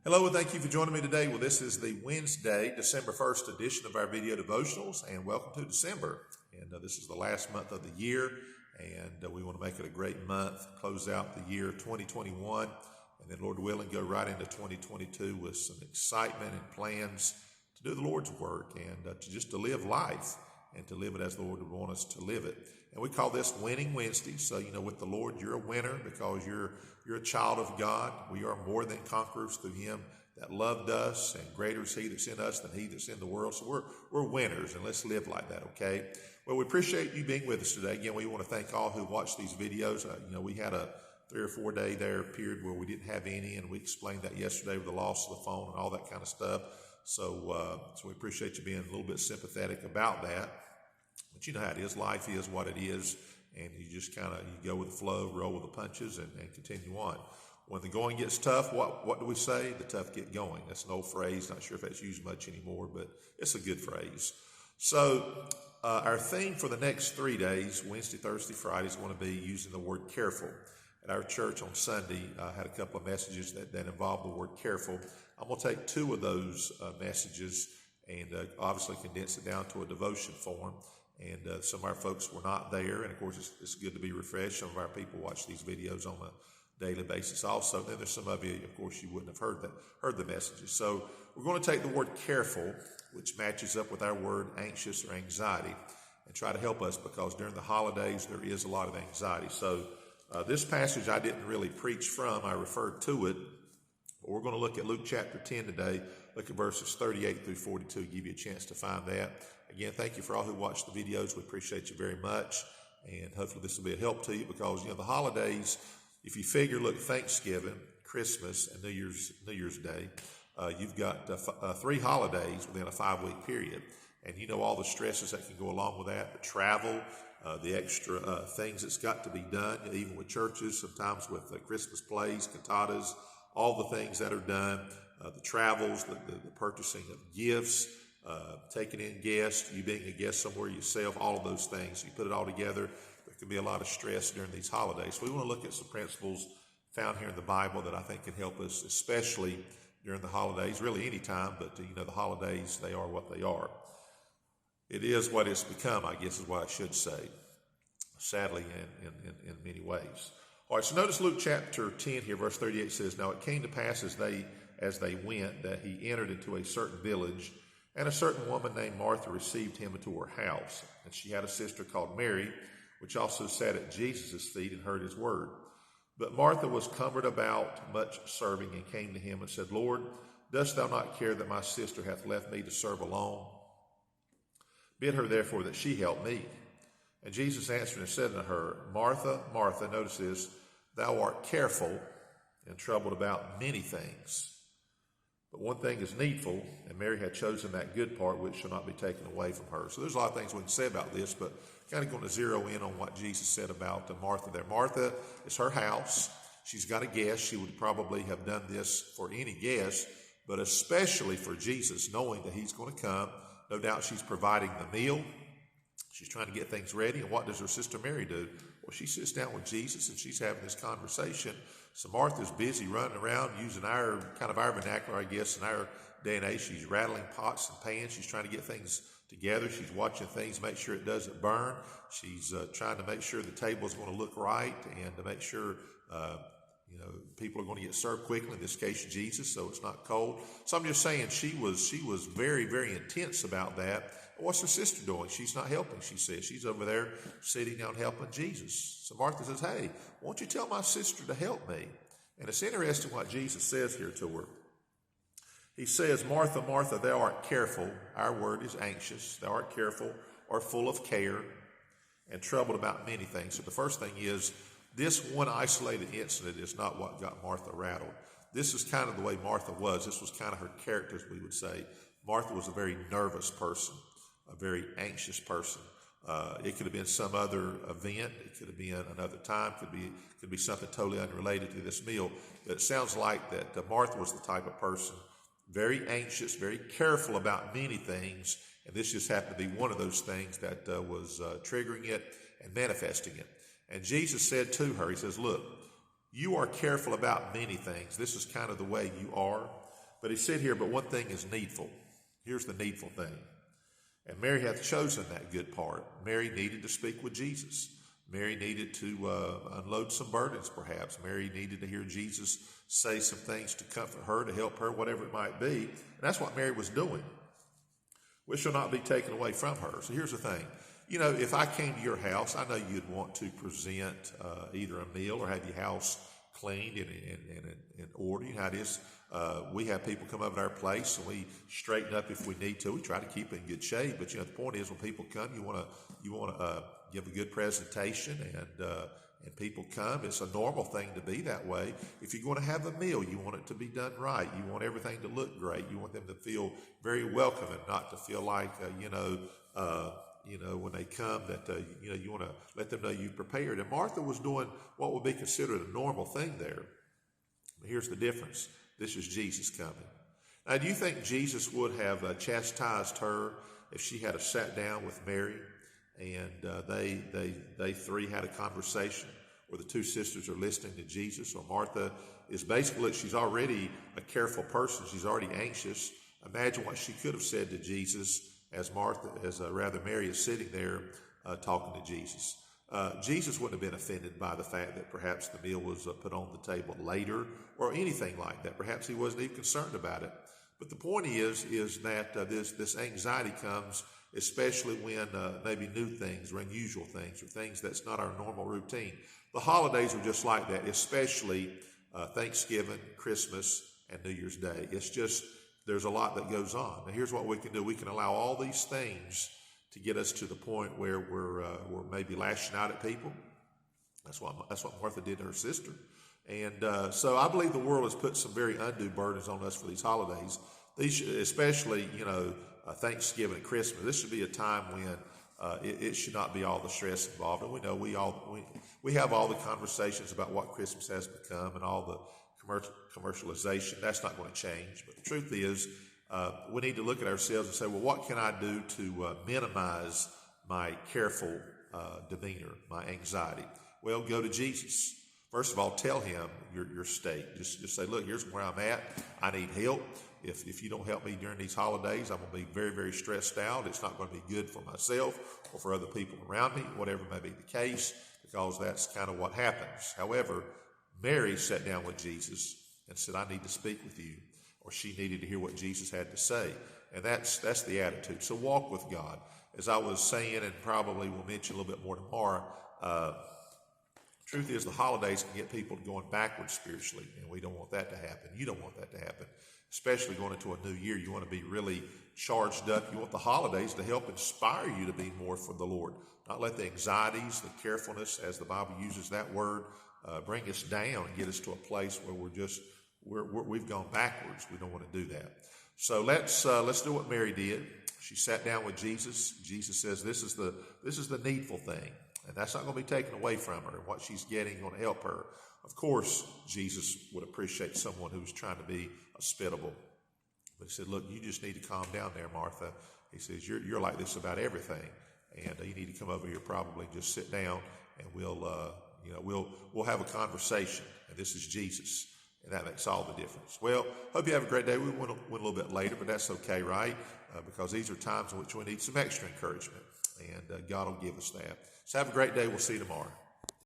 Hello, and thank you for joining me today. Well, this is the Wednesday, December 1st edition of our video devotionals, and welcome to December. And this is the last month of the year, and we want to make it a great month, close out the year 2021, and then, Lord willing, go right into 2022 with some excitement and plans to do the Lord's work and to live life and to live it as the Lord would want us to live it. And we call this Winning Wednesday. So, with the Lord, you're a winner because you're a child of God. We are more than conquerors through Him that loved us, and greater is He that's in us than he that's in the world. So we're winners, and let's live like that, okay? Well, we appreciate you being with us today. Again, we want to thank all who watched these videos. We had a 3 or 4 day period where we didn't have any, and we explained that yesterday with the loss of the phone and all that kind of stuff. So we appreciate you being a little bit sympathetic about that. But you know how it is. Life is what it is, and you just you go with the flow, roll with the punches, and continue on. When the going gets tough, what do we say? The tough get going. That's an old phrase. Not sure if that's used much anymore, but it's a good phrase. So our theme for the next 3 days, Wednesday, Thursday, Friday, is going to be using the word careful. At our church on Sunday, I had a couple of messages that involved the word careful. I'm going to take 2 of those messages and obviously condense it down to a devotion form. And some of our folks were not there, and of course it's good to be refreshed. Some of our people watch these videos on a daily basis also. Then there's some of you, of course, you wouldn't have heard the messages. So we're going to take the word careful, which matches up with our word anxious or anxiety, and try to help us, because during the holidays there is a lot of anxiety. So this passage I didn't really preach from, I referred to it. But we're going to look at Luke chapter 10 today. Look at verses 38 through 42, give you a chance to find that. Again, thank you for all who watch the videos. We appreciate you very much. And hopefully this will be a help to you, because, the holidays, if you figure, look, Thanksgiving, Christmas, and New Year's Day, you've got 3 holidays within a 5-week period. And all the stresses that can go along with that, the travel, the extra things that's got to be done, even with churches, sometimes with Christmas plays, cantatas, all the things that are done, the travels, the purchasing of gifts, taking in guests, you being a guest somewhere yourself, all of those things. You put it all together, there can be a lot of stress during these holidays. So we want to look at some principles found here in the Bible that I think can help us, especially during the holidays, really any time, but the holidays, they are what they are. It is what it's become, I guess is what I should say, sadly, in many ways. All right, so notice Luke chapter 10 here, verse 38 says, "Now it came to pass as they went, that he entered into a certain village, and a certain woman named Martha received him into her house. And she had a sister called Mary, which also sat at Jesus' feet and heard his word. But Martha was cumbered about much serving, and came to him and said, Lord, dost thou not care that my sister hath left me to serve alone? Bid her therefore that she help me. And Jesus answered and said unto her, Martha, Martha," notice this, "thou art careful and troubled about many things. But one thing is needful, and Mary had chosen that good part which shall not be taken away from her." So there's a lot of things we can say about this, but kind of going to zero in on what Jesus said about Martha there. Martha is her house. She's got a guest. She would probably have done this for any guest, but especially for Jesus, knowing that he's going to come. No doubt she's providing the meal. She's trying to get things ready. And what does her sister Mary do? Well, she sits down with Jesus and she's having this conversation. So Martha's busy running around using our vernacular, I guess, in our day and age. She's rattling pots and pans. She's trying to get things together. She's watching things, make sure it doesn't burn. She's trying to make sure the table's going to look right, and to make sure people are going to get served quickly, in this case Jesus, so it's not cold. So I'm just saying she was very, very intense about that. What's her sister doing? She's not helping, she says. She's over there sitting down helping Jesus. So Martha says, hey, won't you tell my sister to help me? And it's interesting what Jesus says here to her. He says, Martha, Martha, thou art careful. Our word is anxious. Thou art careful, or full of care, and troubled about many things. So the first thing is, this one isolated incident is not what got Martha rattled. This is kind of the way Martha was. This was kind of her character, as we would say. Martha was a very nervous person, a very anxious person. It could have been some other event. It could have been another time. Could be something totally unrelated to this meal. But it sounds like that Martha was the type of person, very anxious, very careful about many things. And this just happened to be one of those things that was triggering it and manifesting it. And Jesus said to her, he says, look, you are careful about many things. This is kind of the way you are. But he said here, but one thing is needful. Here's the needful thing. And Mary hath chosen that good part. Mary needed to speak with Jesus. Mary needed to unload some burdens, perhaps. Mary needed to hear Jesus say some things to comfort her, to help her, whatever it might be. And that's what Mary was doing, which shall not be taken away from her. So here's the thing. You know, if I came to your house, I know you'd want to present either a meal or have your house cleaned and in order. You know how it is. We have people come over to our place and we straighten up if we need to. We try to keep it in good shape. But you know, the point is, when people come, you want to give a good presentation, and people come. It's a normal thing to be that way. If you're going to have a meal, you want it to be done right. You want everything to look great. You want them to feel very welcome and not to feel like when they come that you want to let them know you prepared. And Martha was doing what would be considered a normal thing there. But here's the difference. This is Jesus coming. Now, do you think Jesus would have chastised her if she had sat down with Mary and they three had a conversation where the two sisters are listening to Jesus? Or Martha is basically, she's already a careful person. She's already anxious. Imagine what she could have said to Jesus as Mary is sitting there talking to Jesus. Jesus wouldn't have been offended by the fact that perhaps the meal was put on the table later or anything like that. Perhaps he wasn't even concerned about it. But the point is that this anxiety comes, especially when maybe new things or unusual things or things that's not our normal routine. The holidays are just like that, especially Thanksgiving, Christmas, and New Year's Day. It's just, there's a lot that goes on. Now, here's what we can do. We can allow all these things to get us to the point where we're maybe lashing out at people. That's what Martha did to her sister. And so I believe the world has put some very undue burdens on us for these holidays. These, especially, Thanksgiving and Christmas. This should be a time when it should not be all the stress involved. And we know we have all the conversations about what Christmas has become and all the commercialization. That's not going to change. But the truth is, we need to look at ourselves and say, well, what can I do to minimize my careful demeanor, my anxiety? Well, go to Jesus. First of all, tell him your state. Just say, look, here's where I'm at. I need help. If you don't help me during these holidays, I'm going to be very, very stressed out. It's not going to be good for myself or for other people around me, whatever may be the case, because that's kind of what happens. However, Mary sat down with Jesus and said, I need to speak with you. Or she needed to hear what Jesus had to say. And that's the attitude. So walk with God. As I was saying, and probably we'll mention a little bit more tomorrow, truth is the holidays can get people going backwards spiritually, and we don't want that to happen. You don't want that to happen, especially going into a new year. You want to be really charged up. You want the holidays to help inspire you to be more for the Lord. Not let the anxieties, the carefulness, as the Bible uses that word, bring us down and get us to a place where we've gone backwards. We don't want to do that. So let's do what Mary did. She sat down with Jesus. Jesus says this is the needful thing, and that's not going to be taken away from her. And what she's getting is going to help her. Of course, Jesus would appreciate someone who's trying to be hospitable, but he said, "Look, you just need to calm down there, Martha." He says, "You're like this about everything, and you need to come over here, probably just sit down, and we'll have a conversation." And this is Jesus. And that makes all the difference. Well, hope you have a great day. We went a little bit later, but that's okay, right? Because these are times in which we need some extra encouragement, and God will give us that. So have a great day. We'll see you tomorrow.